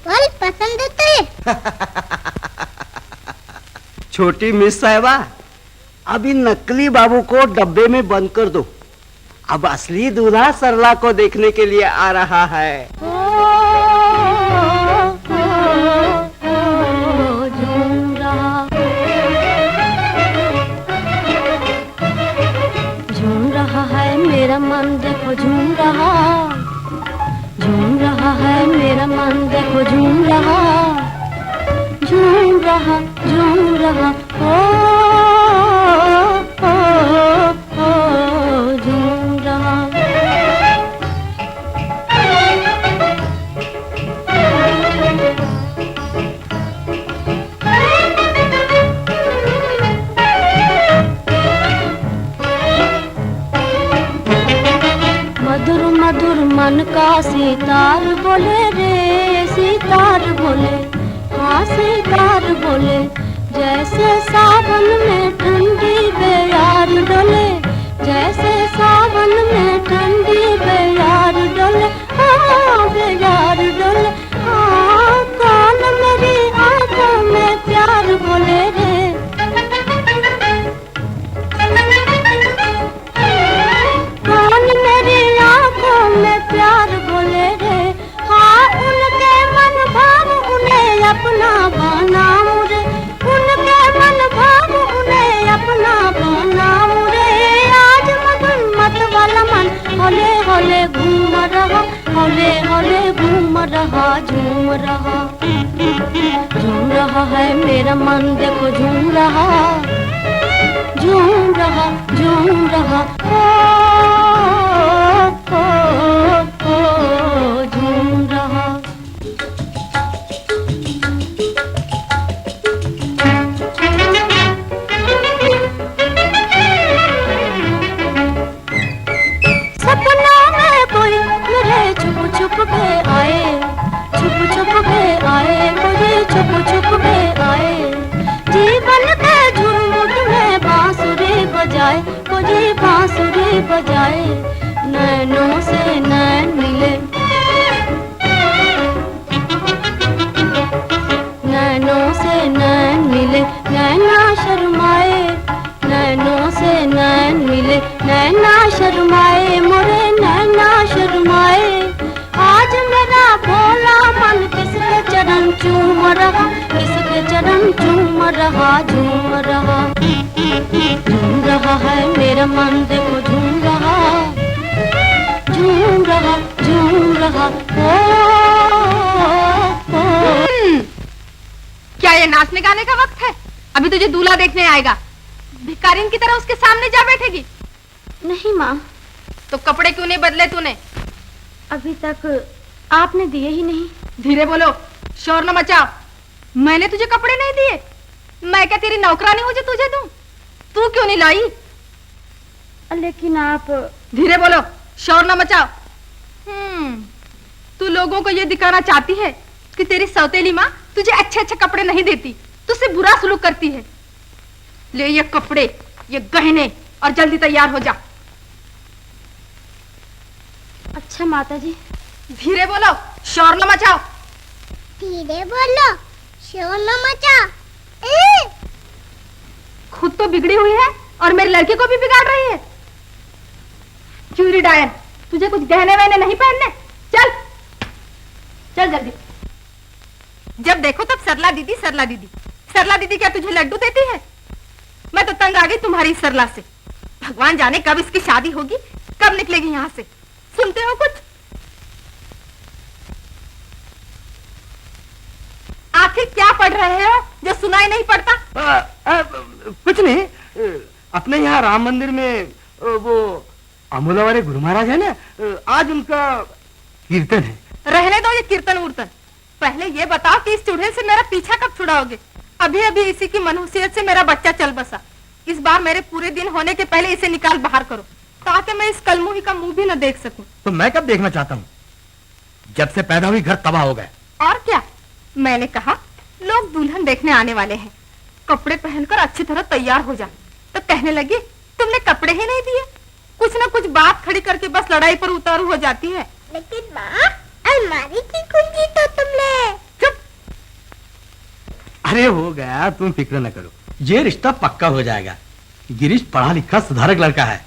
फल पसंद है तुझे? छोटी मिस साहिबा, अभी नकली बाबू को डब्बे में बंद कर दो। अब असली दूल्हा सरला को देखने के लिए आ रहा है। झूम रहा है मेरा मन, देखो झूम रहा है मेरा मन, देखो झूम रहा ओ, झूम रहा। मधुर मधुर मन का सितार बोले रे, सितार बोले, हाँ सितार बोले, जैसे सावन में ठंडी बेयार डोले, जैसे सावन में ठंडी बेयार डोले, हाँ बेयार डोले, हाँ कौन मेरी आंखों में प्यार बोले रे, कौन मेरी आंखों में प्यार बोले रे, हाँ उनके मन भाव उन्हें अपना बनाऊं रे, उनके मन भाव उन्हें अपना बनाऊं रे, आज मगन मत वाला मन होले होले घूम रहा, होले होले घूम रहा, झूम रहा है मेरा मन, देखो झूम रहा ओ, झूम रहा। सपनों में कोई मेरे छुप छुप के आए, छुप छुप के आए, कोई छुप छुप के आए, जीवन के झुरमुट में बांसुरी बजाए, कोई बांसुरी बजाए, नैनों से नैन मिले, नैनों से नैन मिले, नैना शर्माए, नैनों से नैन मिले, नैना शर्माए, मोरे नैना शर्माए, आज मेरा भोला मन किसके चरण चूम रहा, किसके चरण चूम रहा, झूम रहा है मेरा मन, देखो झूम रहा ओ। क्या ये नाचने गाने का वक्त है? अभी तुझे दूल्हा देखने आएगा, भिखारिन की तरह उसके सामने जा बैठेगी? नहीं माँ। तो कपड़े क्यों नहीं बदले तूने? अभी तक आपने दिए ही नहीं। धीरे बोलो, शोर न मचाओ। मैंने तुझे कपड़े नहीं दिए? मैं क्या तेरी नौकरानी हूँ जो तुझे दूं? तू क्यों नहीं लाई? लेकिन आप। धीरे बोलो, शोर न मचाओ। तू लोगों को ये दिखाना चाहती है कि तेरी सौतेली माँ तुझे अच्छे अच्छे कपड़े नहीं देती, तुझसे बुरा सलूक करती है। ले ये कपड़े, ये गहने, और जल्दी तैयार हो जा। अच्छा माता जी। धीरे बोलो, शोर न मचाओ। धीरे बोलो, शोर न मचाओ। खुद तो बिगड़ी हुई है और मेरे लड़के को भी बिगाड़ रही है। क्यूरी डायन, तुझे कुछ गहने वहने नहीं पहनने? चल चल जल्दी। जब देखो तब सरला दीदी सरला दीदी। सरला दीदी क्या तुझे लड्डू देती है? मैं तो तंग आ गई तुम्हारी सरला से। भगवान जाने कब इसकी शादी होगी, कब निकलेगी यहाँ से। सुनते हो कुछ? आखिर क्या पढ़ रहे हो जो सुनाई नहीं पड़ता? कुछ नहीं, अपने यहाँ राम मंदिर में वो अमूला वाले गुरु महाराज है ना, आज उनका कीर्तन है। रहने दो ये कीर्तन उर्तन, पहले ये बताओ कि इस चूड़े से मेरा पीछा कब छुड़ाओगे? अभी अभी इसी की मनहूसियत से मेरा बच्चा चल बसा। इस बार मेरे पूरे दिन होने के पहले इसे निकाल बाहर करो, ताकि मैं इस कलमुही का मुंह भी न देख सकूं। तो मैं कब देखना चाहता हूँ? जब से पैदा हुई घर तबाह हो गए। और क्या? मैंने कहा लोग दुल्हन देखने आने वाले हैं, कपड़े पहनकर अच्छी तरह तैयार हो जा, तो कहने लगी तुमने कपड़े ही नहीं दिए। कुछ न कुछ बात खड़ी करके बस लड़ाई पर उतारू हो जाती है। लेकिन माँ, अलमारी की कुंजी तो तुमने अरे हो गया, तुम फिक्र न करो, ये रिश्ता पक्का हो जाएगा। गिरीश पढ़ा लिखा सुधारक लड़का है,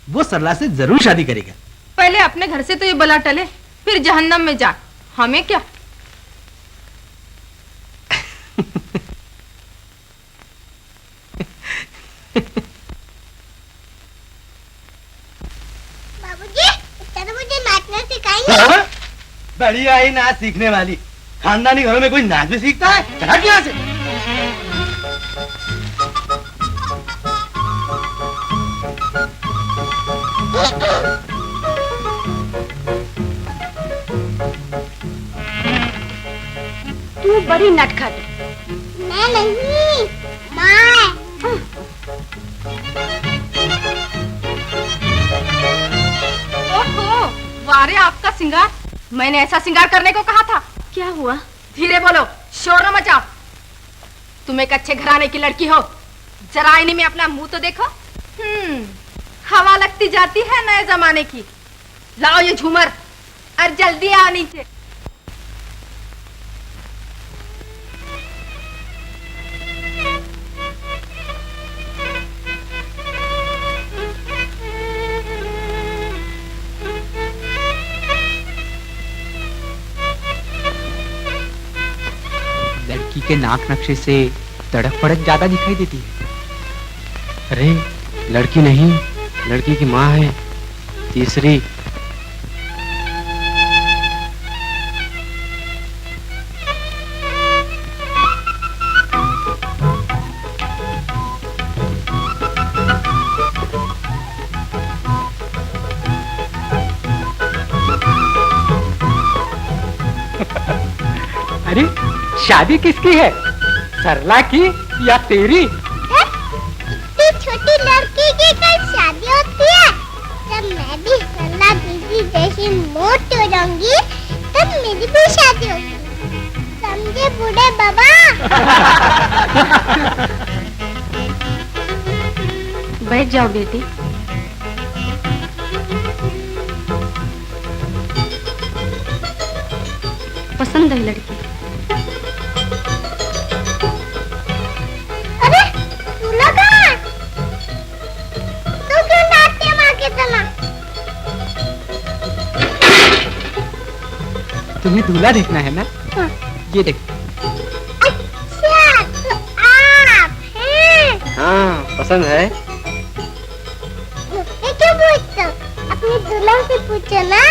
वो सरला से जरूर शादी करेगा। पहले अपने घर से तो ये बला टले, फिर जहन्नम में जा, हमें क्या। बाबूजी, इतना मुझे नाचना सिखाएंगे? बढ़िया ही नाच सीखने वाली, खानदानी घरों में कोई नाच भी सीखता है? चला यहाँ से। तू बड़ी नटखट। मैं नहीं, माँ। ओहो, वारे आपका सिंगार, मैंने ऐसा सिंगार करने को कहा था। क्या हुआ? धीरे बोलो, शोर न मचाओ। तुम एक अच्छे घराने की लड़की हो, जरा आईने में अपना मुंह तो देखो। हवा लगती जाती है नए जमाने की। लाओ ये झूमर और जल्दी आओ नीचे। लड़की के नाक नक्शे से तड़क फड़क ज्यादा दिखाई देती है। अरे लड़की नहीं, लड़की की माँ है, तीसरी। अरे शादी किसकी है, सरला की या तेरी? इतनी छोटी लड़की की कल शादी होती है? जब मैं भी सरला दीदी जैसी मोटी हो जाऊंगी, तब मेरी भी शादी होगी। समझे बूढ़े बाबा? बैठ जाओ बेटी। पसंद है लड़की? अरे दूल्हा कहाँ है? तू क्यों नाचती है माँ की तरह? तुम्हें दूल्हा देखना है ना? हाँ। ये देख। अच्छा, तो आप हैं? हाँ, पसंद है। मुझसे क्यों पूछते हो? अपनी दुल्हन से पूछो ना।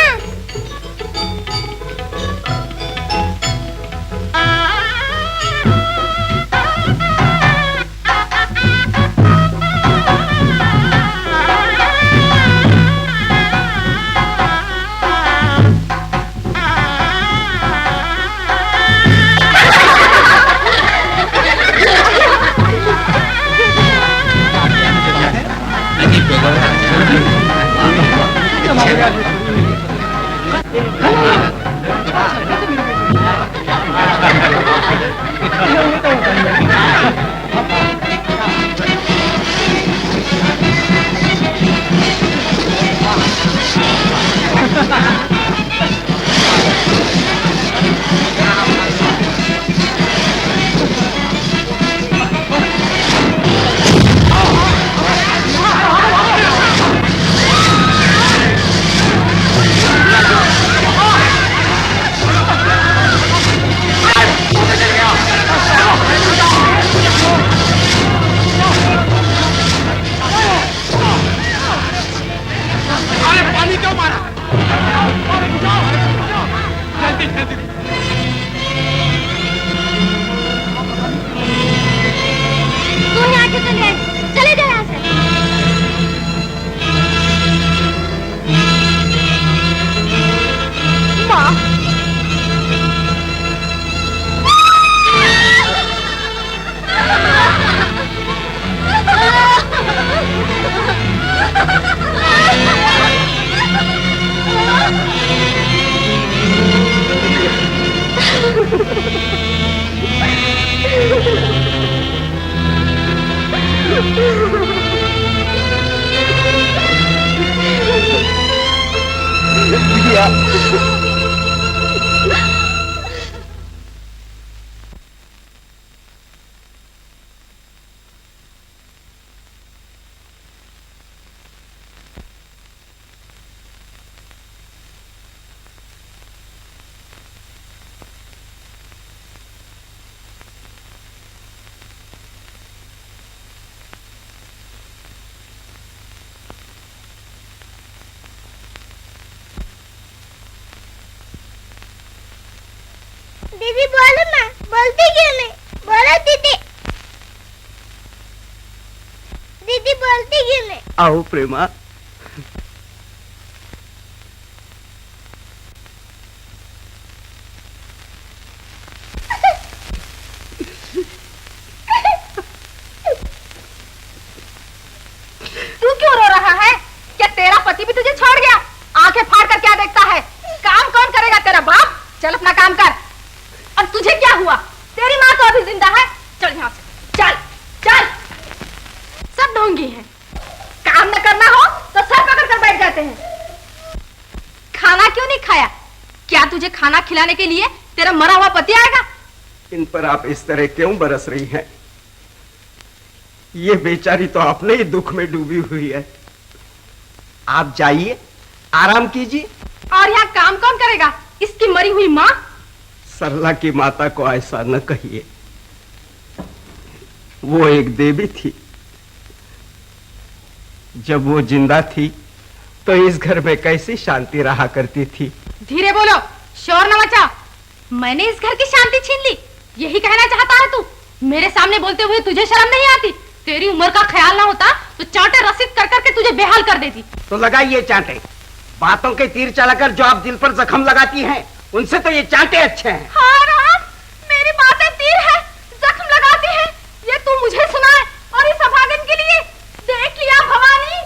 दीदी बोलो ना, बोलती क्यों नहीं? बोलो दीदी। दीदी बोलती क्यों नहीं? आओ प्रेमा। तू क्यों रो रहा है? क्या तेरा पति भी तुझे छोड़ गया? आंखें फाड़ कर क्या देखता है? काम कौन करेगा? तेरा बाप। चल अपना काम कर। और तुझे क्या हुआ? तेरी माँ तो अभी जिंदा है। चल यहाँ से, चल चल। सब ढोंगी हैं, काम न करना हो तो सर पकड़ कर बैठ जाते हैं। खाना क्यों नहीं खाया? क्या तुझे खाना खिलाने के लिए तेरा मरा हुआ पति आएगा? इन पर आप इस तरह क्यों बरस रही हैं? ये बेचारी तो अपने ही दुख में डूबी हुई है। आप जाइए, आराम कीजिए। और यहाँ काम कौन करेगा? इसकी मरी हुई माँ। सरला की माता को ऐसा न कहिए, वो एक देवी थी। जब वो जिंदा थी तो इस घर में कैसी शांति रहा करती थी। धीरे बोलो, शोर न मचा। मैंने इस घर की शांति छीन ली, यही कहना चाहता है तू? मेरे सामने बोलते हुए तुझे शर्म नहीं आती? तेरी उम्र का ख्याल ना होता तो चांटे रसीद कर करके तुझे बेहाल कर देती। तो लगाइए चांटे। बातों के तीर चलाकर जो आप दिल पर जख्म लगाती हैं, उनसे तो ये चांटे अच्छे हैं। हाँ राम, मेरी बातें तीर है, जख्म लगाती है, ये तू मुझे सुनाए और इस अभागन के लिए? देख लिया भवानी,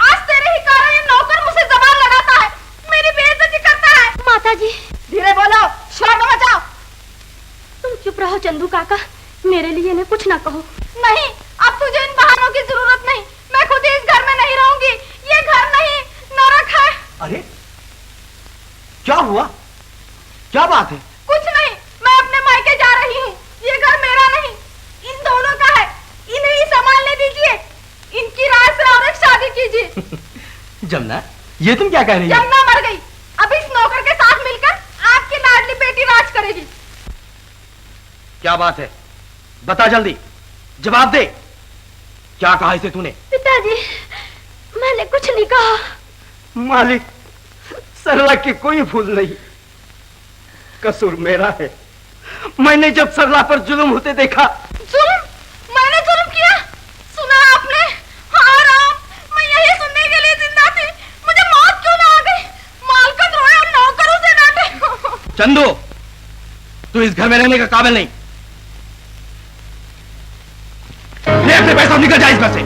आज तेरे ही कारण ये नौकर मुझसे जबान लगाता है, मेरी बेइज्जती करता है। माताजी। धीरे बोलो, शोर न मचाओ। तुम चुप रहो चंदू काका, मेरे लिए इन्हें कुछ ना कहो। नहीं, अब तुझे इन बहानों की जरूरत नहीं। मैं खुद ही इस घर में नहीं रहूंगी। ये घर नहीं, नरक है। अरे क्या हुआ? क्या बात है? कुछ नहीं, मैं अपने मायके जा रही हूँ। ये घर मेरा नहीं, इन दोनों का है। इन्हें ही संभालने दीजिए। इनकी राय से और एक शादी कीजिए। जमुना, ये तुम क्या कह रही हो? जमुना मर गई, अब इस नौकर के साथ मिलकर आपकी लाडली बेटी राज करेगी। क्या बात है? बता जल्दी, जवाब दे। क्या कहा इसे तूने? पिताजी, मैंने कुछ नहीं कहा। मालिक, सरला की कोई भूल नहीं, कसूर मेरा है। मैंने जब सरला पर जुल्म होते देखा। जुल्म? मैंने जुल्म किया? सुना आपने? हाँ राम, मैं यही सुनने के लिए जिंदा थी। मुझे मौत क्यों ना आ गई? मालकिन रोए और नौकर उसे डांटे। चंदू, तू इस घर में रहने का काबिल नहीं। ले अपने पैसा निकल जा इस घर से।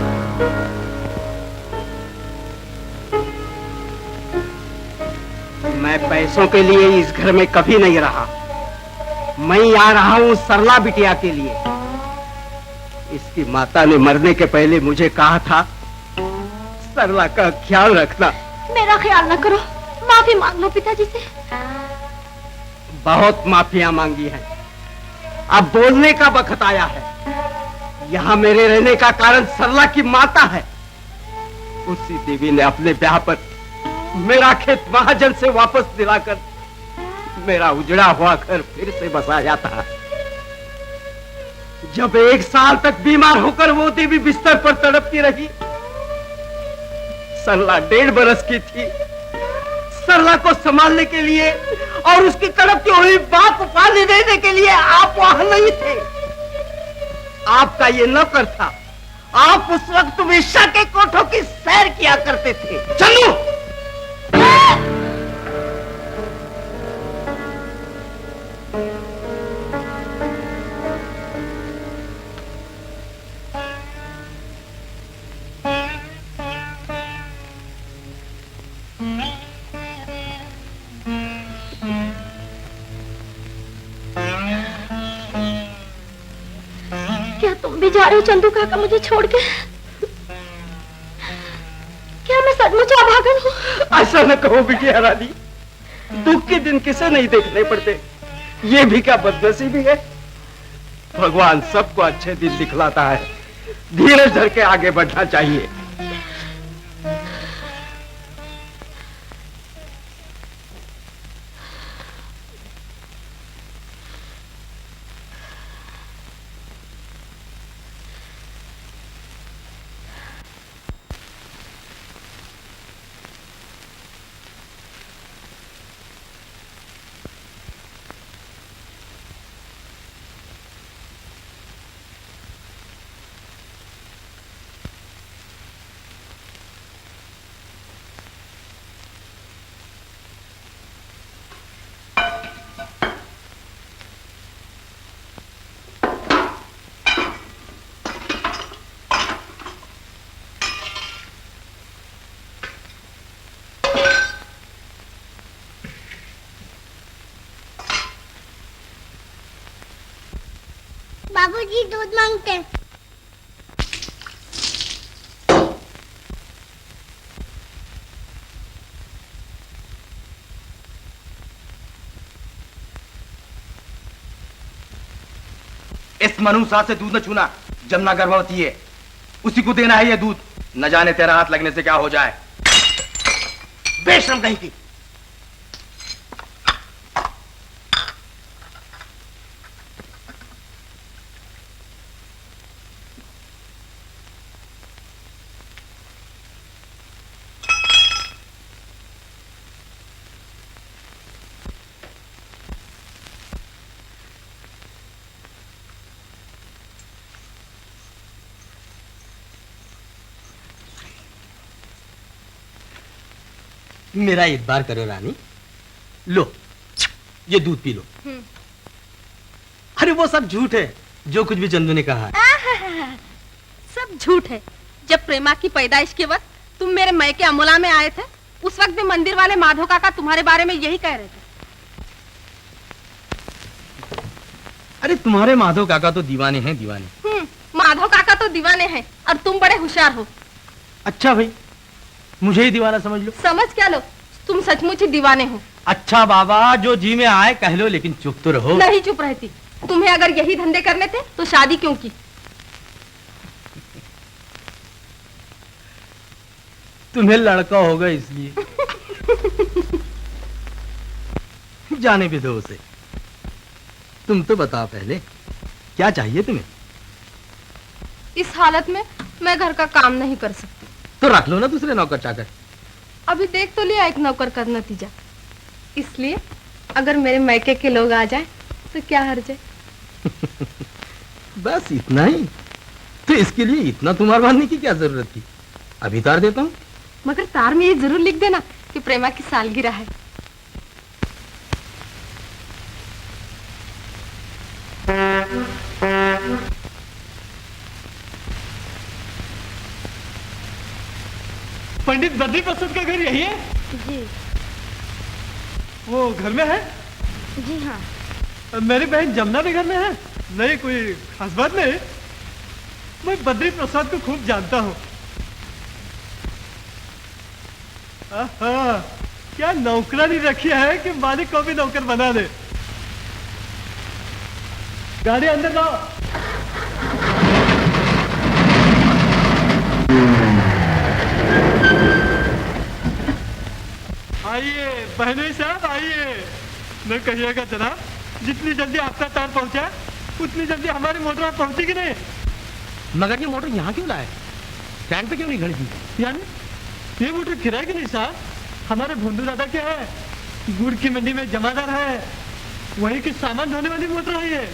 मैं पैसों के लिए इस घर में कभी नहीं रहा। मैं आ रहा हूं सरला बिटिया के लिए। इसकी माता ने मरने के पहले मुझे कहा था, सरला का ख्याल रखना। मेरा ख्याल न करो, माफी मांग लो पिताजी से। बहुत माफियां मांगी हैं, अब बोलने का वक्त आया है। यहाँ मेरे रहने का कारण सरला की माता है। उसी देवी ने अपने ब्याह पर मेरा खेत महाजन से वापस दिलाकर मेरा उजड़ा हुआ घर फिर से बसाया था। जब 1 साल तक बीमार होकर वो देवी बिस्तर पर तड़पती रही, सरला 1.5 बरस की थी। सरला को संभालने के लिए और उसकी तड़पती हुई बात को पानी देने के लिए आप वहां नहीं थे। आपका ये नौकर था। आप उस वक्त विश्वा के कोठों की सैर किया करते थे। चंदू! क्या तुम भी जा रहे हो चंदू काका मुझे छोड़ के? क्या मैं सचमुच अभागन हूँ? ऐसा न कहो बिटिया रानी, दुख के दिन किसे नहीं देखने पड़ते। ये भी क्या बदनसीबी है? भगवान सबको अच्छे दिन दिखलाता है। धीरज धर के आगे बढ़ना चाहिए। बाबूजी दूध मांगते हैं। इस मनुष्य से दूध न छूना। जमुना गर्भवती है, उसी को देना है ये दूध। न जाने तेरा हाथ लगने से क्या हो जाए। बेशरम कहीं की। मेरा इतबार करो रानी, लो ये दूध पी लो। अरे वो सब झूठ है जो कुछ भी चंदू ने कहा है। सब झूठ है। जब प्रेमा की पैदाइश के वक्त तुम मेरे मैके अमोला में आए थे, उस वक्त भी मंदिर वाले माधव काका तुम्हारे बारे में यही कह रहे थे। अरे तुम्हारे माधव काका तो दीवाने हैं, दीवाने। माधव काका तो दीवाने हैं और तुम बड़े होशियार हो। अच्छा भाई, मुझे ही दीवाना समझ लो। समझ क्या लो, तुम सचमुच ही दीवाने हो। अच्छा बाबा, जो जी में आए कह लो, लेकिन चुप तो रहो। नहीं चुप रहती। तुम्हें अगर यही धंधे करने थे तो शादी क्यों की? तुम्हें लड़का होगा इसलिए। जाने भी दो उसे। तुम तो बताओ पहले, क्या चाहिए तुम्हें? इस हालत में मैं घर का काम नहीं कर सकती। तो रख लो ना दूसरे नौकर चाकर। अभी देख तो लिया एक नौकर का नतीजा। इसलिए अगर मेरे मैके के लोग आ जाए तो क्या हर्ज है? बस इतना ही? तो इसके लिए इतना तुम्हार मानने की क्या जरूरत थी? अभी तार देता हूँ। मगर तार में ये जरूर लिख देना कि प्रेमा की सालगिरह है। पंडित बद्री प्रसाद का घर यही है? जी वो घर में है? जी हाँ। मेरी बहन जमुना भी घर में है? नहीं, कोई खास बात नहीं। मैं बद्री प्रसाद को खूब जानता हूँ। क्या नौकरानी रखी है कि मालिक को भी नौकर बना दे। गाड़ी अंदर लाओ। आइए बहनोई साहब, आइए। मैं कहिएगा जनाब, जितनी जल्दी आपका तार पहुंचा उतनी जल्दी हमारी मोटर पहुंचेगी नहीं। मगर ये मोटर यहाँ क्यों लाए? स्टैंड पे क्यों नहीं खड़ी थी? यानी ये मोटर किराए की नहीं साहब, हमारे भोंदू दादा क्या है, गुड़ की मंडी में जमादार है, वही की सामान ढोने वाली मोटर है ये।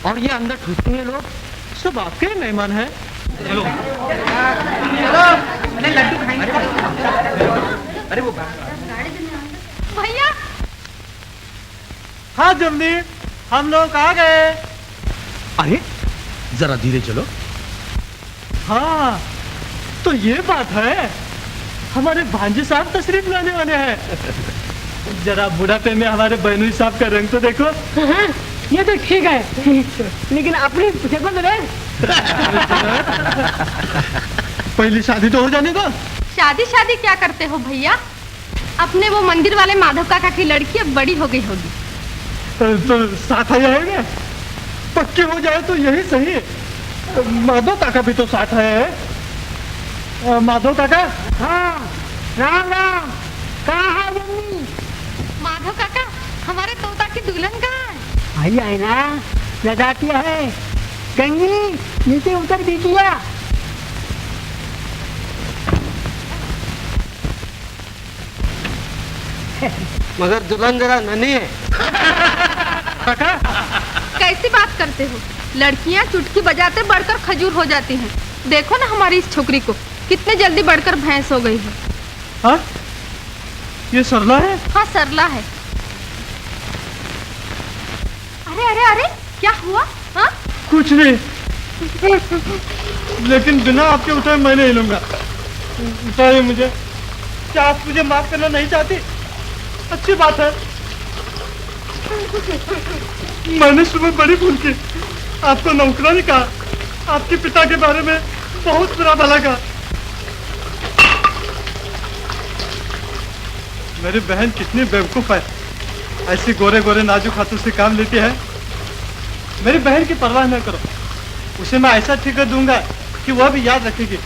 और ये अंदर ठूसते हैं लोग, सब आपके ही मेहमान है। चलो लड्डू खाएंगे। अरे वो भैया। हाँ जमनी, हम लोग आ गए। अरे जरा धीरे चलो। हाँ तो ये बात है, हमारे भांजे साहब तशरीफ लाने वाले हैं। जरा बुढ़ापे में हमारे बहनोई साहब का रंग तो देखो। ये तो ठीक है, लेकिन अपनी देखो तो रे। पहली शादी तो हो जाने दो। शादी शादी क्या करते हो भैया? अपने वो मंदिर वाले माधव काका की लड़की अब बड़ी हो गई होगी। तो साथ आ जाएगा, पक्की हो जाए तो यही सही। माधव काका भी तो साथ है। माधव काका। हाँ राम राम, कहाँ है जम्मी? माधव काका, हमारे तोता की दुल्हन कहाँ है? आई है ना, लगाती है। गंगी नीचे उतर दीजिए। मगर दुल्हन जरा नन्ही है। काका कैसी बात करते हो? लड़कियां चुटकी बजाते बढ़कर खजूर हो जाती हैं। देखो ना हमारी इस छोकरी को, कितने जल्दी बढ़कर भैंस हो गई है। हाँ ये सरला है? हाँ सरला है। अरे अरे अरे, क्या हुआ? हाँ कुछ नहीं, लेकिन बिना आपके उठाए मैं नहीं लूंगा। उठाइए मुझे। क्या आप मुझे माफ करना नहीं चाहती? अच्छी बात है। मैंने सुबह बड़ी भूल की। आपको नौकरानी कहा, आपके पिता के बारे में बहुत बुरा भला कहा। मेरी बहन कितनी बेवकूफ है, ऐसी गोरे गोरे नाजुक हाथों से काम लेती है। मेरी बहन की परवाह न करो, उसे मैं ऐसा ठिकर दूंगा कि वह भी याद रखेगी।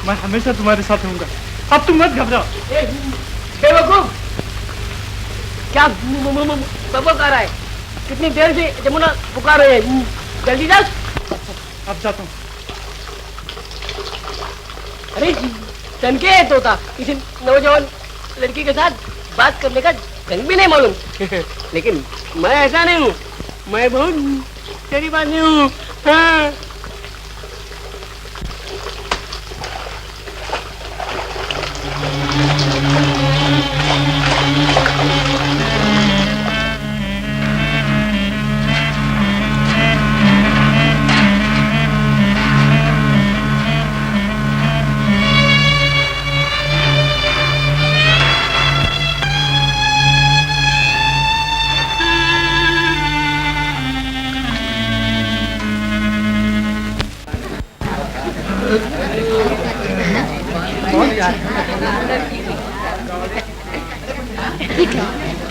मैं हमेशा तुम्हारे साथ रहूंगा। अब तुम मत घबराओ। बेवकूफ, क्या बबो कर रहा है? कितनी देर से जमुना पुकार रहे हैं, जल्दी जा। अब जाता हूँ। अरे तनके है तोता, किसी नौजवान लड़की के साथ बात करने का ढंग भी नहीं मालूम। लेकिन मैं ऐसा नहीं हूँ, मैं बहुत तेरी बात नहीं हूँ। हाँ।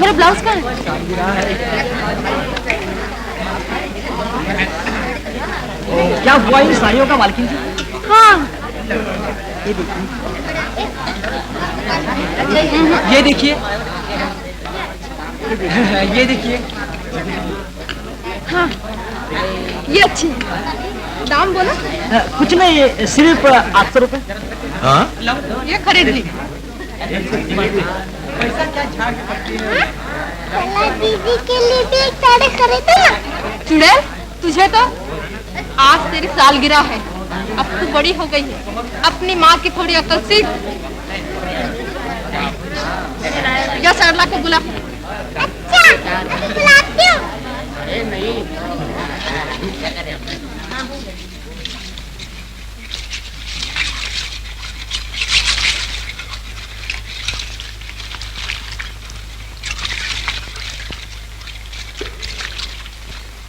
मेरा ब्लाउज कहाँ है? क्या हुआ इन साड़ियों का मालकिन जी? हाँ, ये देखिए, ये देखिए। हाँ, ये अच्छी है। दाम बोलो। कुछ नहीं, ये सिर्फ 800 रुपए। हाँ? ये खरीद ली। सरला दीदी के लिए भी एक साड़ी खरीदो ना। चुड़ैल, तुझे तो आज तेरी सालगिरह है, अब तू बड़ी हो गई है, अपनी माँ की थोड़ी अकल सीख। या सरला को बुला। अच्छा, अभी बुलाती हूँ।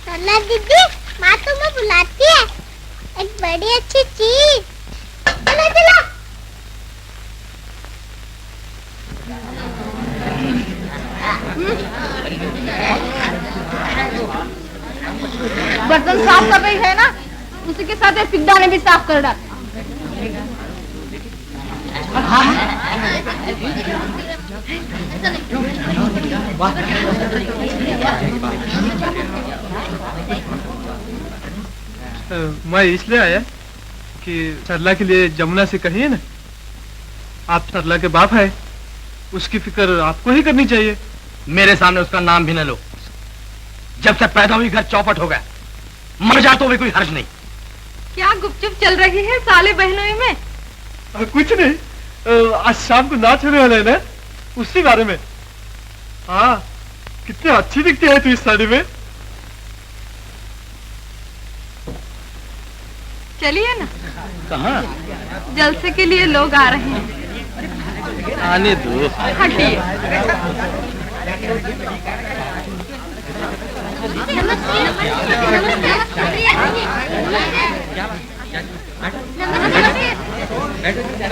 सरला दीदी, माँ तुम्हें बुलाती है, एक बड़ी अच्छी चीज। चलो चलो। बर्तन साफ कर रही है ना, उसी के साथ पिद्दा ने भी साफ कर डाला। मैं इसलिए आया कि सरला के लिए जमुना से कहिए ना, आप सरला के बाप है, उसकी फिक्र आपको ही करनी चाहिए। मेरे सामने उसका नाम भी न लो। जब से पैदा हुई घर चौपट हो गया, मर जा तो भी कोई हर्ज नहीं। क्या गुपचुप चल रही है साले बहनों में? कुछ नहीं, आज शाम को नाच होने वाला है ना, उसी बारे में। हाँ, कितनी अच्छी दिखती है तू इस साड़ी में। चलिए ना, कहाँ? जलसे के लिए लोग आ रहे हैं। आने दो। हटिए।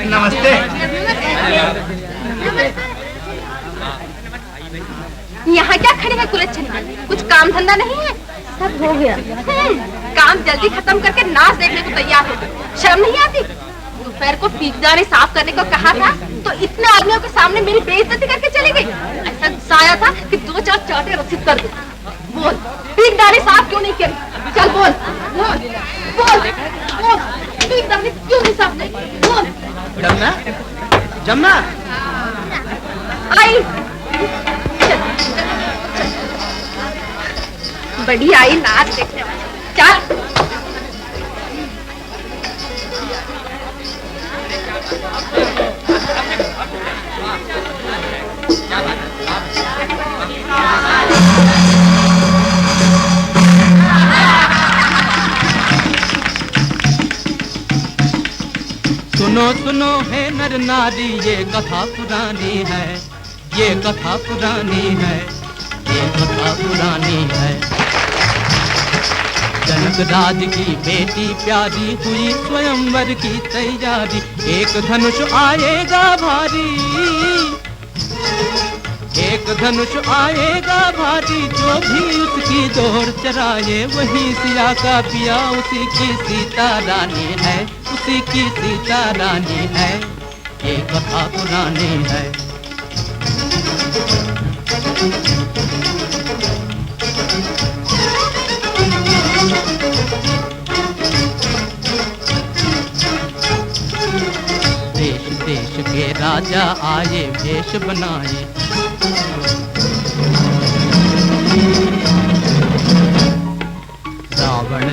नमस्ते। यहाँ क्या खड़े हैं कुलच्छनी? कुछ काम धंधा नहीं है? सब हो गया। काम जल्दी खत्म करके नाच देखने को तैयार हो गए। शर्म नहीं आती? दोपहर को पीकदानी साफ करने को कहा था तो इतने आदमियों के सामने मेरी बेइज्जती करके चली गई। ऐसा गुस्सा आया था कि 2-4 चाटे रसीद कर दो। बोल, पीकदानी साफ क्यों नहीं करी? चल बोल, बोल, बोल, बोल, पीकदानी क्यों नहीं साफ नहीं? बोल। जमुना, जमुना। आई बड़ी आई नाच देखने वाली। चल। सुनो सुनो है नर नारी, ये कथा पुरानी है, ये कथा पुरानी है। ये कथा पुरानी है। जनक राज की बेटी प्यारी हुई स्वयंवर की तैयारी, एक धनुष आएगा भारी, एक धनुष आएगा भारी, जो भी उसकी दौड़ चराए वही सिया का पिया, उसी की सीता रानी है, उसी की सीता रानी है, ये कथा पुरानी है। देश देश के राजा आए वेश बनाए, रावण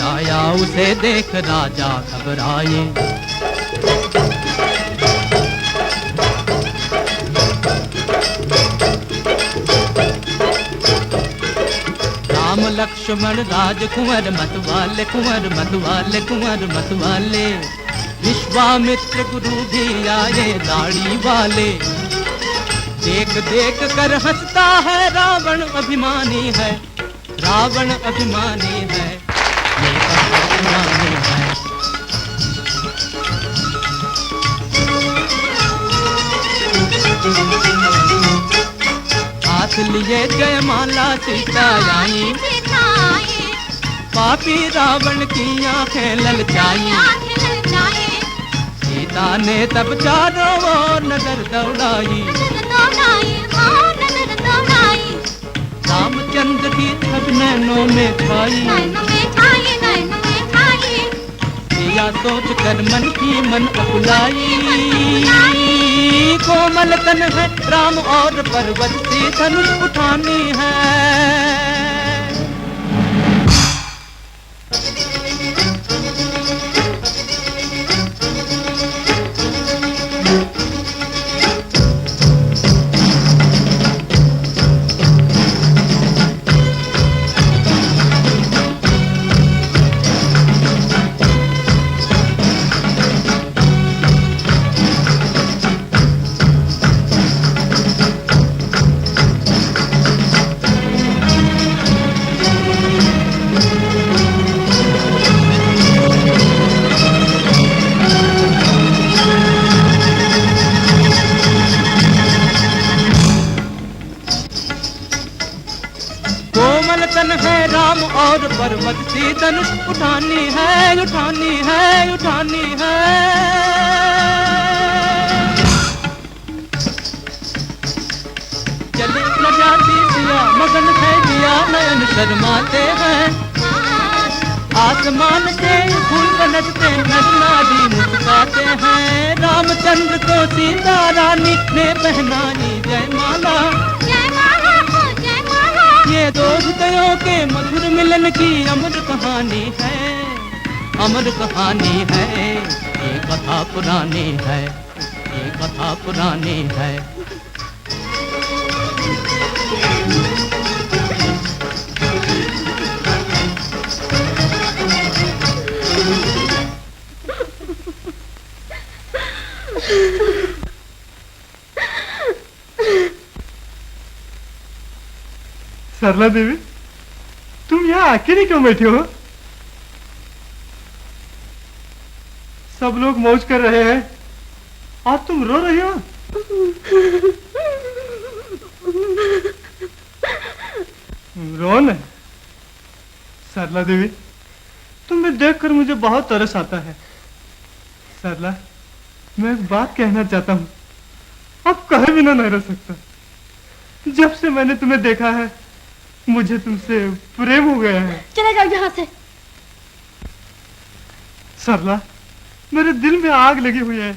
आया उसे देख राजा घबराए। राम लक्ष्मण राजकुंवर मतवाले, कुंवर मतवाले, कुंवर मतवाले, विश्वामित्र गुरु भी आए दाढ़ी वाले। देख देख कर हंसता है रावण अभिमानी है, रावण अभिमानी है, ये कथा पुरानी है। हाथ लिए जयमाला सीता आई, पापी रावण की आंखें ललचाई। सीता ने तब चारों ओर नजर दौड़ाई, रामचंद्र की छब नैनों में छाई। सिया सोच कर मन की मन अकुलाई, कोमल तन है राम और पर्वत से धनुष उठानी है। और पर्वत से धनुष उठानी है, उठानी है, उठानी है। चले न जाती सिया मगन है दिया, नयन शर्माते हैं। आसमान से फूल पलटते नर नारी मुस्कुराते हैं। रामचंद्र को सीता रानी ने पहनाई जयमाला, ये दो हृदयों के मधुर मिलन की अमर कहानी है, अमर कहानी है। ये कथा पुरानी है, ये कथा पुरानी है। सरला देवी, तुम यहाँ अकेली क्यों बैठी हो? सब लोग मौज कर रहे हैं और तुम रो रही हो। रो न सरला देवी, तुम्हें देखकर मुझे बहुत तरस आता है। सरला, मैं एक बात कहना चाहता हूँ, अब कहे बिना नहीं रह सकता। जब से मैंने तुम्हें देखा है मुझे तुमसे प्रेम हो गया है। चले जाओ यहाँ से। सरला, मेरे दिल में आग लगी हुई है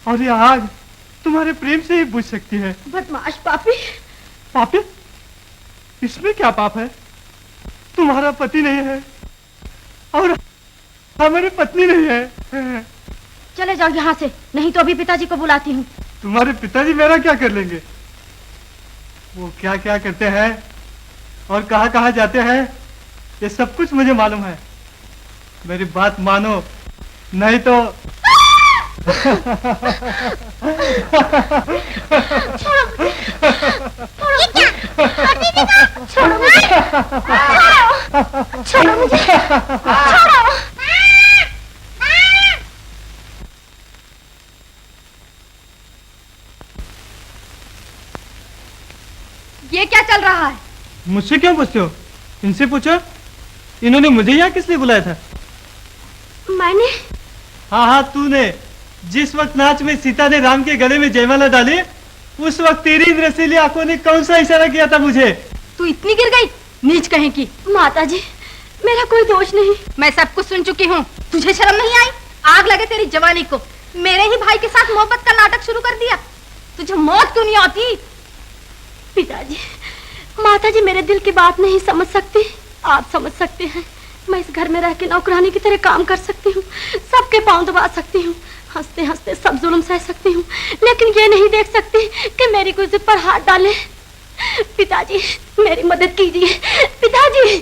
और ये आग तुम्हारे प्रेम से ही बुझ सकती है। बदमाश पापी। पापी? इसमें क्या पाप है? तुम्हारा पति नहीं है और हमारी पत्नी नहीं है। चले जाओ यहाँ से, नहीं तो अभी पिताजी को बुलाती हूँ। तुम्हारे पिताजी मेरा क्या कर लेंगे? वो क्या क्या करते हैं और कहाँ कहाँ जाते हैं, ये सब कुछ मुझे मालूम है। मेरी बात मानो, नहीं तो छोड़ो मुझे। ये क्या? छोटी सी बात। छोड़ो मुझे। छोड़ो मुझे। छोड़ो। ये क्या चल रहा है? मुझसे क्यों पूछते हो? इनसे पूछो। इन्होंने मुझे यहाँ किस लिए बुलाया था? मैंने? हाँ, तूने। जिस वक्त नाच में सीता ने राम के गले में जयमाला डाली, उस वक्त तेरी इन रसीली आंखों ने कौन सा इशारा किया था मुझे? तू इतनी गिर गई, नीच कहीं की। माताजी, मेरा कोई दोष नहीं। मैं सब कुछ सुन चुकी हूँ। तुझे शर्म नहीं आई? आग लगे तेरी जवानी को। मेरे ही भाई के साथ मोहब्बत का नाटक शुरू कर दिया। तुझे मौत क्यों नहीं आती? पिताजी, माताजी मेरे दिल की बात नहीं समझ सकती। आप समझ सकते हैं। मैं इस घर में रह के नौकरानी की तरह काम कर सकती हूँ, सबके पांव दबा सकती हूँ, हंसते हंसते सब जुल्म सह सकती हूँ, लेकिन ये नहीं देख सकती कि मेरी कोई जिद पर हाथ डाले। पिताजी, मेरी मदद कीजिए। पिताजी।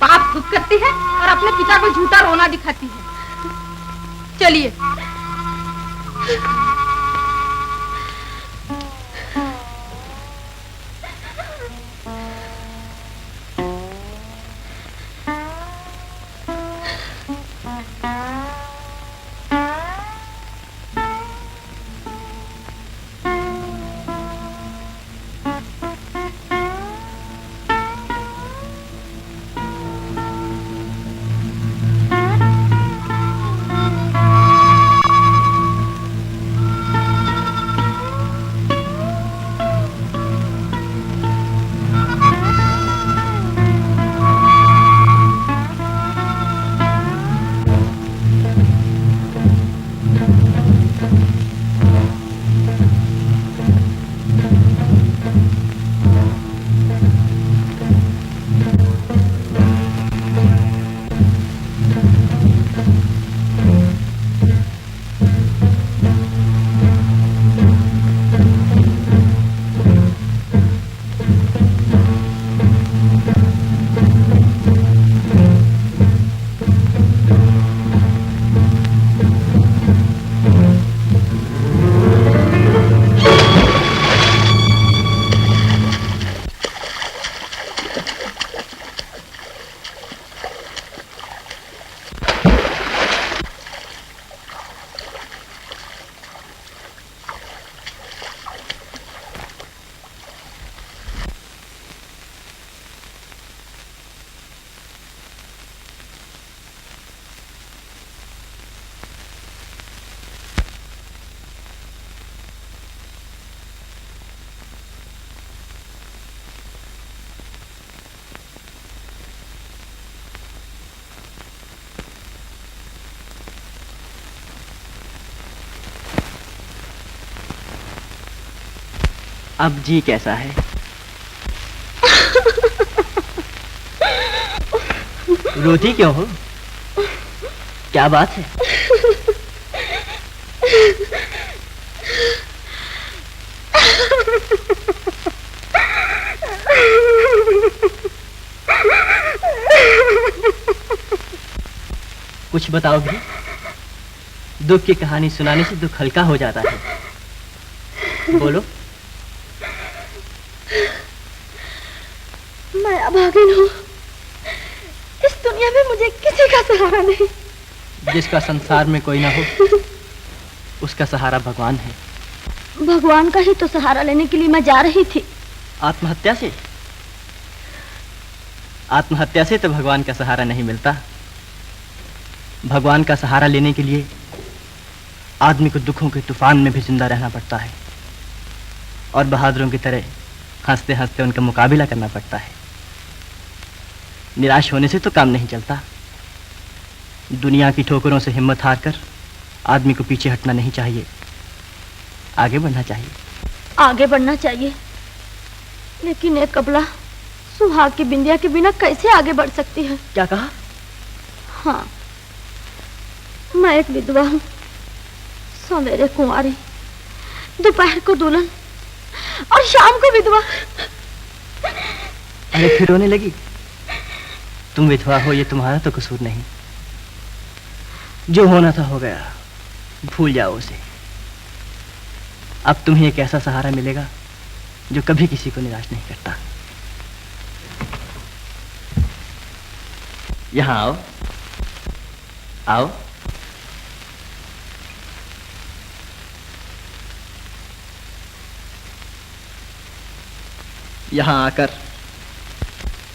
पाप खुद करती है और अपने पिता को झूठा रोना दिखाती है। चलिए। अब जी कैसा है? रोती क्यों हो? क्या बात है? कुछ बताओ भी। दुख की कहानी सुनाने से दुख हल्का हो जाता है। बोलो। मैं अभागिन हूँ। इस दुनिया में मुझे किसी का सहारा नहीं। जिसका संसार में कोई ना हो, उसका सहारा भगवान है। भगवान का ही तो सहारा लेने के लिए मैं जा रही थी। आत्महत्या से? आत्महत्या से तो भगवान का सहारा नहीं मिलता। भगवान का सहारा लेने के लिए आदमी को दुखों के तूफान में भी जिंदा रहना पड़ता है और बहादुरों की तरह हंसते हंसते उनका मुकाबला करना पड़ता है। निराश होने से तो काम नहीं चलता। दुनिया की ठोकरों से हिम्मत हार कर आदमी को पीछे हटना नहीं चाहिए, आगे बढ़ना चाहिए। आगे बढ़ना चाहिए, लेकिन एक कबला सुहाग की बिंदिया के बिना कैसे आगे बढ़ सकती है? क्या कहा? हाँ, मैं एक विधवा हूँ। सवेरे कुंवारी, दोपहर को दुल्हन और शाम को विधवा। अरे फिर रोने लगी? तुम विधवा हो ये तुम्हारा तो कसूर नहीं। जो होना था हो गया, भूल जाओ उसे। अब तुम्हें एक ऐसा सहारा मिलेगा जो कभी किसी को निराश नहीं करता। यहां आओ, आओ। यहां आकर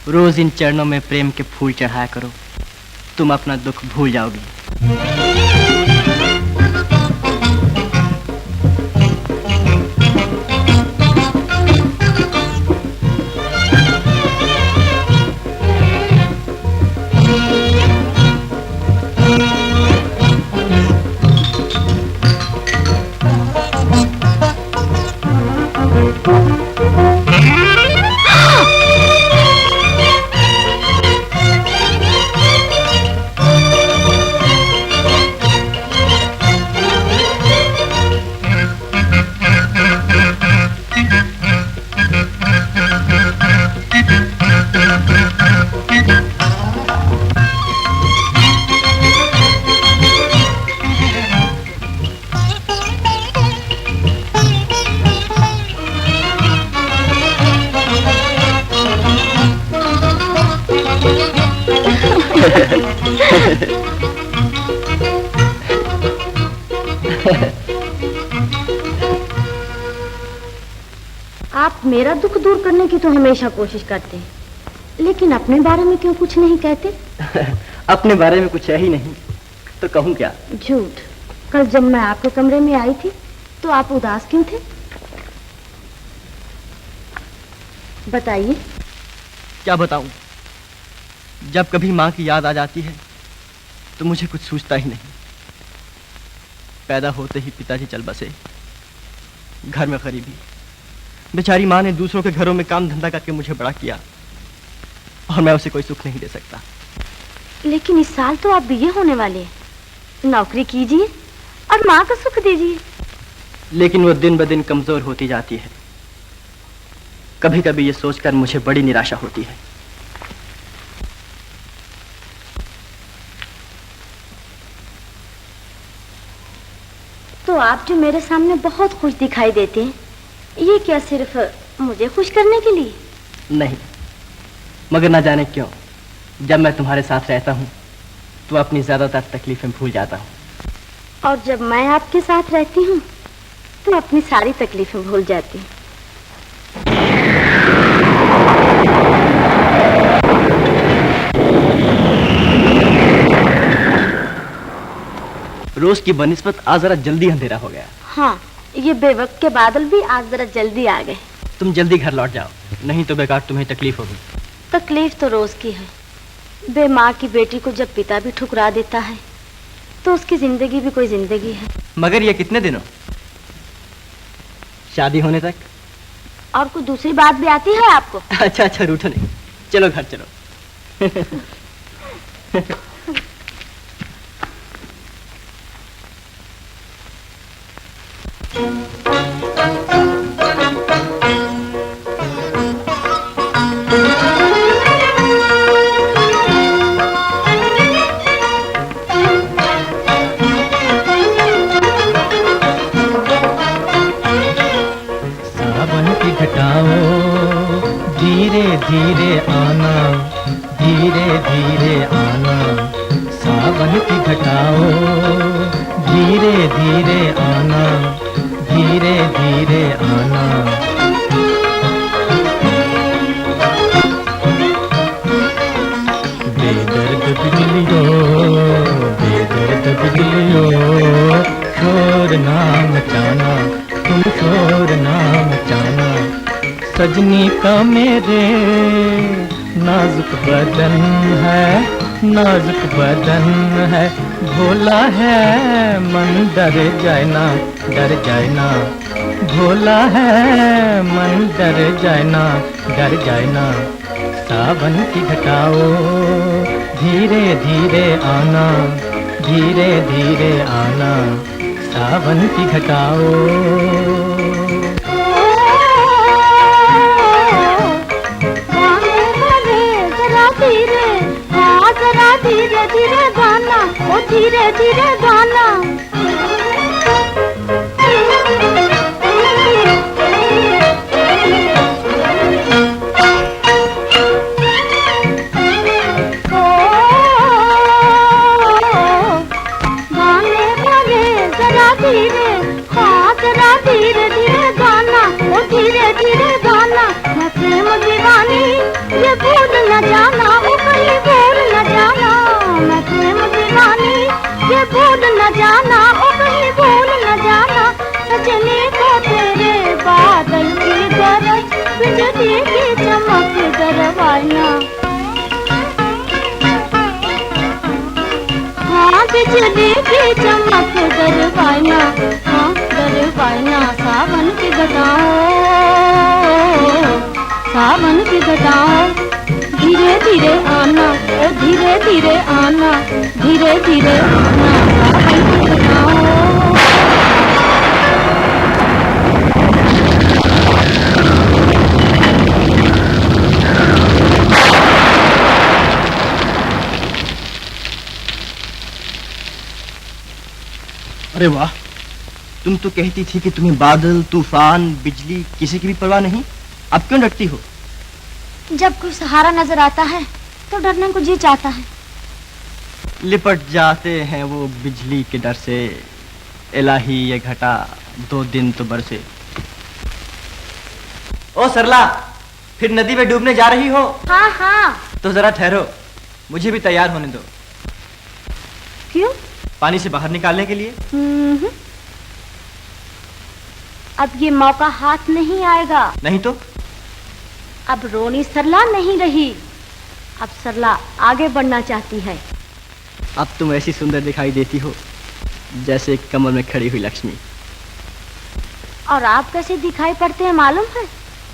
रोज इन चरणों में प्रेम के फूल चढ़ाया करो, तुम अपना दुख भूल जाओगी। आप मेरा दुख दूर करने की तो हमेशा कोशिश करते हैं, लेकिन अपने बारे में क्यों कुछ नहीं कहते? अपने बारे में कुछ है ही नहीं तो कहूं क्या? झूठ। कल जब मैं आपके कमरे में आई थी तो आप उदास क्यों थे? बताइए। क्या बताऊं? जब कभी माँ की याद आ जाती है तो मुझे कुछ सूझता ही नहीं। पैदा होते ही पिताजी चल बसे, घर में गरीबी। बेचारी माँ ने दूसरों के घरों में काम धंधा करके मुझे बड़ा किया और मैं उसे कोई सुख नहीं दे सकता। लेकिन इस साल तो आप बीए होने वाले हैं, नौकरी कीजिए और माँ को सुख दीजिए। लेकिन वो दिन ब दिन कमजोर होती जाती है। कभी कभी ये सोचकर मुझे बड़ी निराशा होती है। तो आप जो मेरे सामने बहुत खुश दिखाई देते हैं, ये क्या सिर्फ मुझे खुश करने के लिए? नहीं, मगर ना जाने क्यों जब मैं तुम्हारे साथ रहता हूँ तो अपनी ज्यादातर तकलीफें भूल जाता हूँ, और जब मैं आपके साथ रहती हूँ तो अपनी सारी तकलीफें भूल जाती हूँ। रोज की बनिस्बत आज जरा जल्दी अंधेरा हो गया। हाँ, ये बेवक्त के बादल भी आज जरा जल्दी आ गए। तुम जल्दी घर लौट जाओ, नहीं तो बेकार तुम्हें तकलीफ होगी। तकलीफ तो रोज की है। बेमाँ की बेटी को जब पिता भी ठुकरा देता है तो उसकी जिंदगी भी कोई जिंदगी है। मगर ये कितने दिनों? शादी होने तक। और कोई दूसरी बात भी आती है आपको? अच्छा अच्छा, रूठो नहीं, चलो घर चलो। सावन की घटाओ धीरे धीरे आना, धीरे धीरे आना। सावन की घटाओ धीरे धीरे आना, धीरे धीरे आना। बेदर्द बिजलियों, बेदर्द बिजलियों, शोर ना मचाना, तुम शोर ना मचाना। सजनी का मेरे नाजुक बदन है, नाजुक बदन है, भोला है मन डर जाए ना, डर जाए ना। भोला है मन डर जाए ना, डर जाए ना। सावन की घटाओ धीरे धीरे आना, धीरे धीरे आना। सावन की घटाओ। धीरे धीरे गाना, ओ धीरे धीरे देखो तेरे बादल की गरज, बिजली की चमक दरवाना। हाँ बिजली की चमक दरवाना, हाँ दरवाना। सावन की घटाओ, सावन की घटाओ, धीरे धीरे आना, ओ धीरे धीरे आना, धीरे धीरे आना, सावन की घटाओ। अरे वाह, तुम तो कहती थी कि तुम्हें बादल, तूफान, बिजली किसी की भी परवाह नहीं, अब क्यों डरती हो? जब कोई सहारा नजर आता है तो डरने को जी चाहता है। लिपट जाते हैं वो बिजली के डर से, इलाही ये घटा 2 दिन तो बरसे। ओ सरला, फिर नदी में डूबने जा रही हो? हाँ हाँ। तो जरा ठहरो, मुझे भी तैयार होने दो। क्यों? पानी से बाहर निकालने के लिए। अब ये मौका हाथ नहीं आएगा। नहीं तो? अब रोनी सरला नहीं रही, अब सरला आगे बढ़ना चाहती है। अब तुम ऐसी सुंदर दिखाई देती हो जैसे कमर में खड़ी हुई लक्ष्मी। और आप कैसे दिखाई पड़ते हैं मालूम है?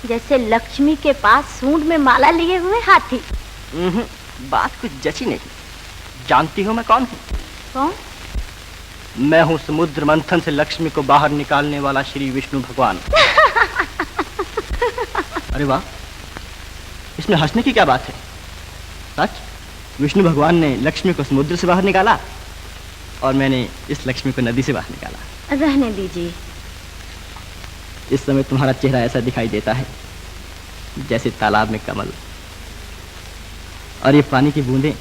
जैसे लक्ष्मी के पास सूंड में माला लिए हुए हाथी। बात कुछ जची नहीं। जानती हो मैं कौन हूँ? कौन? मैं हूँ समुद्र मंथन से लक्ष्मी को बाहर निकालने वाला श्री विष्णु भगवान। अरे वाह, इसमें हंसने की क्या बात है? सच, विष्णु भगवान ने लक्ष्मी को समुद्र से बाहर निकाला और मैंने इस लक्ष्मी को नदी से बाहर निकाला। रहने दीजिए। इस समय तुम्हारा चेहरा ऐसा दिखाई देता है जैसे तालाब में कमल, और ये पानी की बूंदें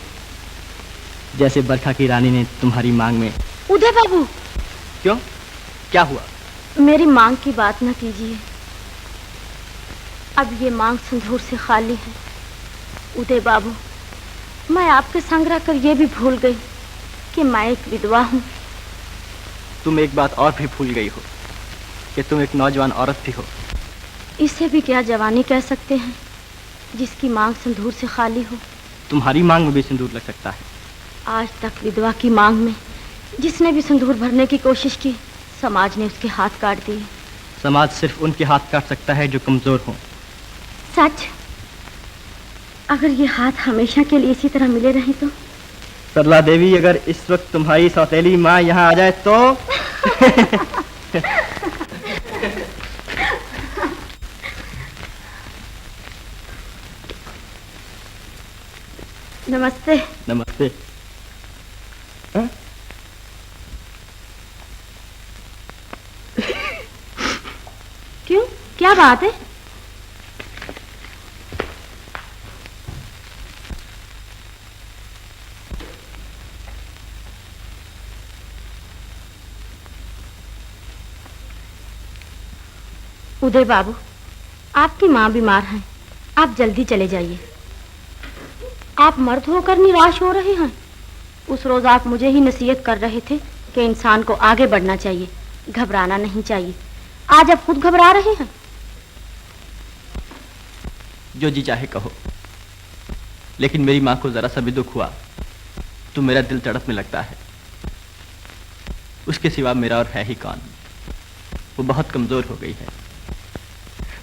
जैसे बरखा की रानी ने तुम्हारी मांग में। उदय बाबू। क्यों, क्या हुआ? मेरी मांग की बात न कीजिए। अब ये मांग सिंदूर से खाली है। उदय बाबू, मैं आपके संग रहकर ये भी भूल गई कि मैं एक विधवा हूँ। तुम एक बात और भी भूल गई हो कि तुम एक नौजवान औरत भी हो। इसे भी क्या जवानी कह सकते हैं जिसकी मांग सिंदूर से खाली हो? तुम्हारी मांग में भी सिंदूर लग सकता है। आज तक विधवा की मांग में जिसने भी सिंदूर भरने की कोशिश की, समाज ने उसके हाथ काट दिए। समाज सिर्फ उनके हाथ काट सकता है जो कमजोर हो। सच? अगर ये हाथ हमेशा के लिए इसी तरह मिले रहे तो? सरला देवी, अगर इस वक्त तुम्हारी सौतेली माँ यहाँ आ जाए तो? नमस्ते। नमस्ते। हा? क्यों, क्या बात है? उदय बाबू, आपकी माँ बीमार है, आप जल्दी चले जाइए। आप मर्द होकर निराश हो रहे हैं। उस रोज आप मुझे ही नसीहत कर रहे थे कि इंसान को आगे बढ़ना चाहिए, घबराना नहीं चाहिए। आज आप खुद घबरा रहे हैं। जो जी चाहे कहो, लेकिन मेरी माँ को जरा सा भी दुख हुआ तो मेरा दिल तड़पने लगता है। उसके सिवा मेरा और है ही कौन? वो बहुत कमजोर हो गई है।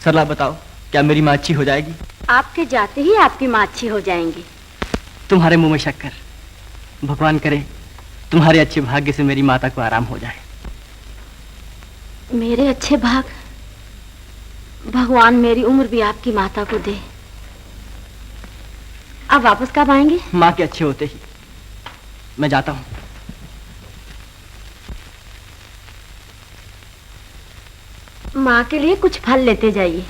सरला बताओ, क्या मेरी माँ अच्छी हो जाएगी? आपके जाते ही आपकी माँ अच्छी हो जाएंगी। तुम्हारे मुंह में शक्कर। भगवान करे तुम्हारे अच्छे भाग्य से मेरी माता को आराम हो जाए। मेरे अच्छे भाग? भगवान मेरी उम्र भी आपकी माता को दे। अब वापस कब आएंगे? माँ के अच्छे होते ही। मैं जाता हूँ। माँ के लिए कुछ फल लेते जाइए।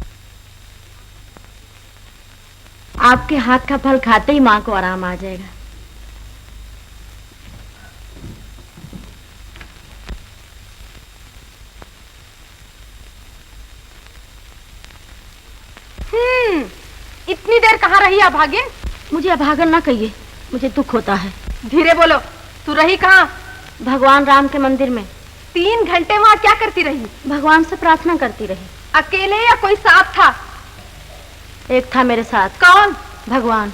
आपके हाथ का फल खाते ही माँ को आराम आ जाएगा। इतनी देर कहाँ रही अभागिन? मुझे अभागन ना कहिए, मुझे दुख होता है। धीरे बोलो, तू रही कहाँ? भगवान राम के मंदिर में। 3 घंटे वहाँ क्या करती रही? भगवान से प्रार्थना करती रही। अकेले या कोई साथ था? एक था मेरे साथ। कौन? भगवान।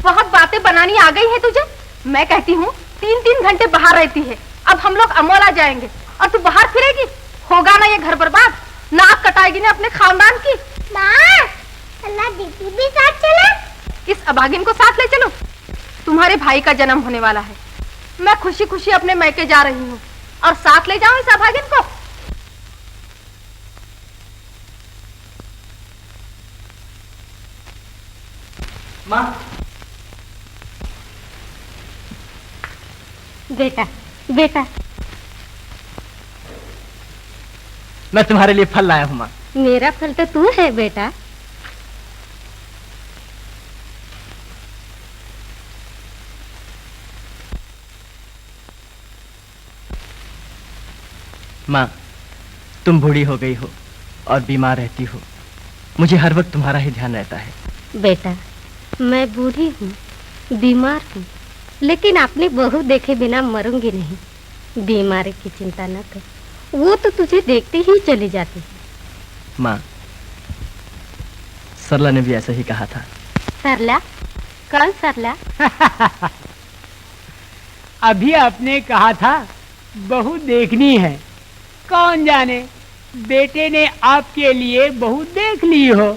बहुत बातें बनानी आ गई है तुझे। मैं कहती हूँ 3-3 घंटे बाहर रहती है, अब हम लोग अमोला जाएंगे और तू बाहर फिरेगी। होगा ना ये घर बर्बाद, नाक कटाएगी ना अपने खानदान की। माँ, सरला दीदी भी साथ चले? इस अभागिन को साथ ले चलो। तुम्हारे भाई का जन्म होने वाला है, मैं खुशी खुशी अपने मैके जा रही हूँ और साथ ले जाऊं इस अभागिन को? माँ। बेटा, बेटा, मैं तुम्हारे लिए फल लाया हूँ माँ। मेरा फल तो तू है बेटा। माँ, तुम बूढ़ी हो गई हो और बीमार रहती हो, मुझे हर वक्त तुम्हारा ही ध्यान रहता है। बेटा, मैं बूढ़ी हूँ, बीमार हूँ, लेकिन अपनी बहू देखे बिना मरूंगी नहीं। बीमारी की चिंता न कर, वो तो तुझे देखते ही चली जाती है। माँ, सरला ने भी ऐसा ही कहा था। सरला? कौन सरला? अभी आपने कहा था बहू देखनी है, कौन जाने बेटे ने आपके लिए बहू देख ली हो।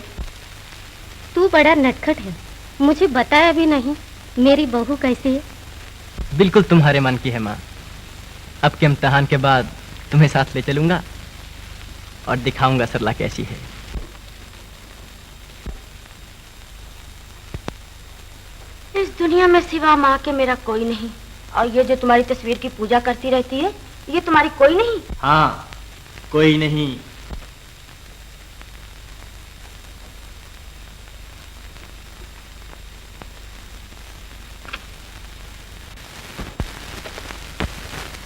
तू बड़ा नटखट है, मुझे बताया भी नहीं मेरी बहू कैसी है। बिल्कुल तुम्हारे मन की है माँ। अब के इम्तिहान के बाद तुम्हें साथ ले चलूंगा और दिखाऊंगा सरला कैसी है। इस दुनिया में सिवा माँ के मेरा कोई नहीं, और ये जो तुम्हारी तस्वीर की पूजा करती रहती है, ये तुम्हारी कोई नहीं? हाँ, कोई नहीं।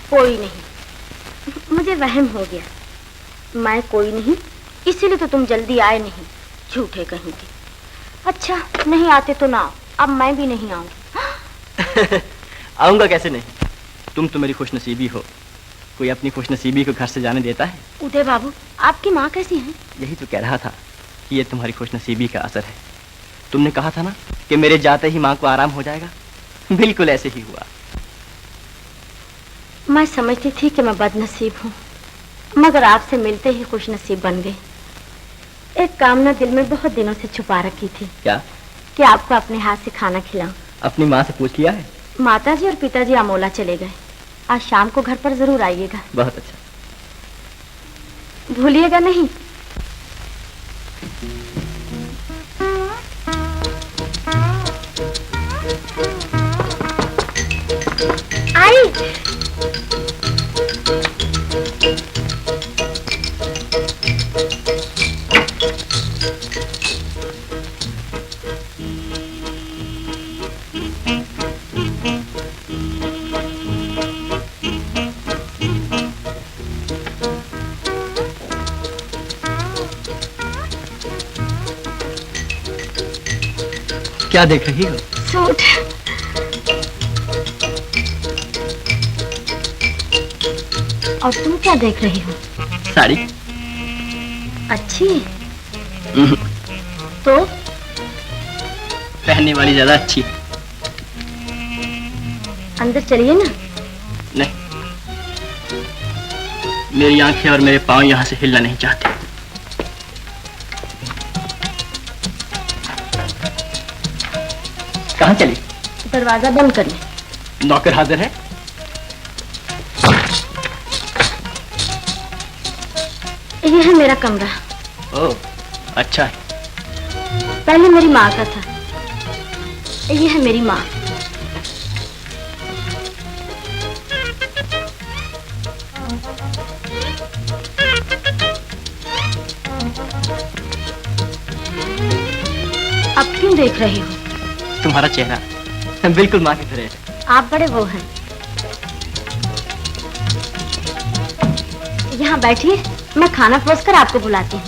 कोई नहीं, मुझे वहम हो गया। मैं कोई नहीं, इसीलिए तो तुम जल्दी आए नहीं, झूठे कहीं के। अच्छा, नहीं आते तो ना आओ, अब मैं भी नहीं आऊंगी। आऊंगा कैसे नहीं, तुम तो मेरी खुशनसीबी हो। कोई अपनी खुशनसीबी को घर से जाने देता है? उदय बाबू, आपकी माँ कैसी है? यही तो कह रहा था कि ये तुम्हारी खुशनसीबी का असर है। तुमने कहा था ना कि मेरे जाते ही माँ को आराम हो जाएगा, बिल्कुल ऐसे ही हुआ। मैं समझती थी कि मैं बदनसीब हूँ, मगर आपसे मिलते ही खुशनसीब बन गई। एक कामना दिल में बहुत दिनों से छुपा रखी थी। क्या? कि आपको अपने हाथ से खाना खिलाऊं। अपनी माँ से पूछ लिया है? माताजी और पिताजी अमोला चले गए, आज शाम को घर पर जरूर आइएगा। बहुत अच्छा। भूलिएगा नहीं। आई। क्या देख रही हो? सूट। और तुम क्या देख रही हो? साड़ी। अच्छी? तो पहनने वाली ज्यादा अच्छी। अंदर चलिए ना। नहीं, मेरी आंखें और मेरे पांव यहाँ से हिलना नहीं चाहते। कहाँ चली? दरवाजा बंद कर ले। नौकर हाजिर है? ये है मेरा कमरा। ओह, अच्छा है। पहले मेरी माँ का था, ये है मेरी माँ। अब क्यों देख रही हो? तुम्हारा चेहरा बिल्कुल माँ की तरह है। आप बड़े वो हैं। यहाँ बैठिए, मैं खाना परोस कर आपको बुलाती हूँ।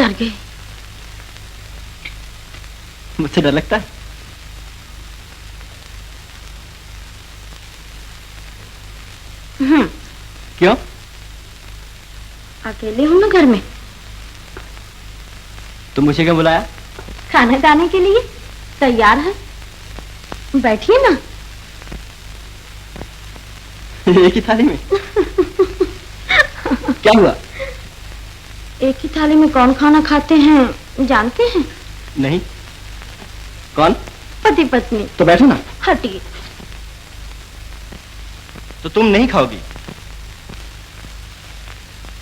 डर गए। मुझसे डर लगता है? क्यों? अकेले हूं ना घर में। तुम मुझे क्यों बुलाया? खाना खाने के लिए तैयार है, बैठिए ना। एक ही थाली में? क्या हुआ? एक ही थाली में कौन खाना खाते हैं जानते हैं? नहीं। कौन? पति पत्नी। तो बैठो ना। हटिए। तो तुम नहीं खाओगी?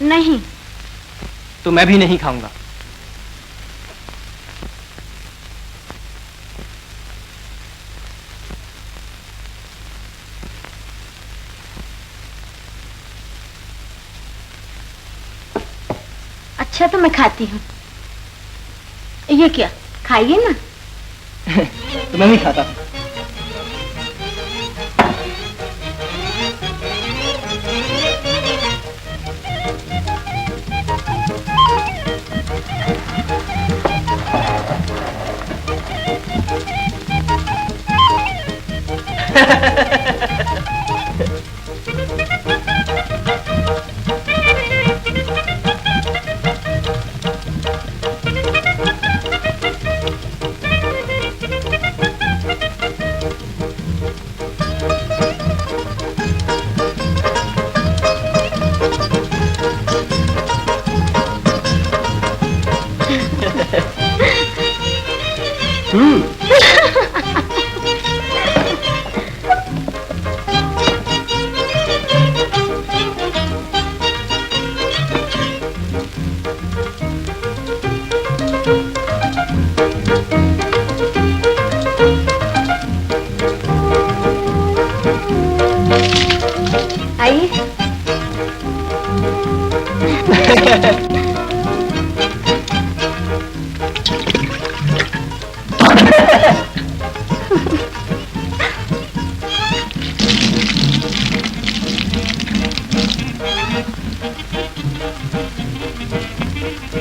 नहीं। तो मैं भी नहीं खाऊंगा। अच्छा तो मैं खाती हूँ। ये क्या, खाइए ना। तो मैं भी खाता हूँ।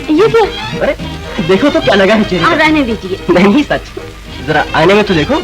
ये क्या? अरे देखो तो क्या लगा है चेहरे पर। रहने दीजिए। नहीं सच, जरा आईने में तो देखो।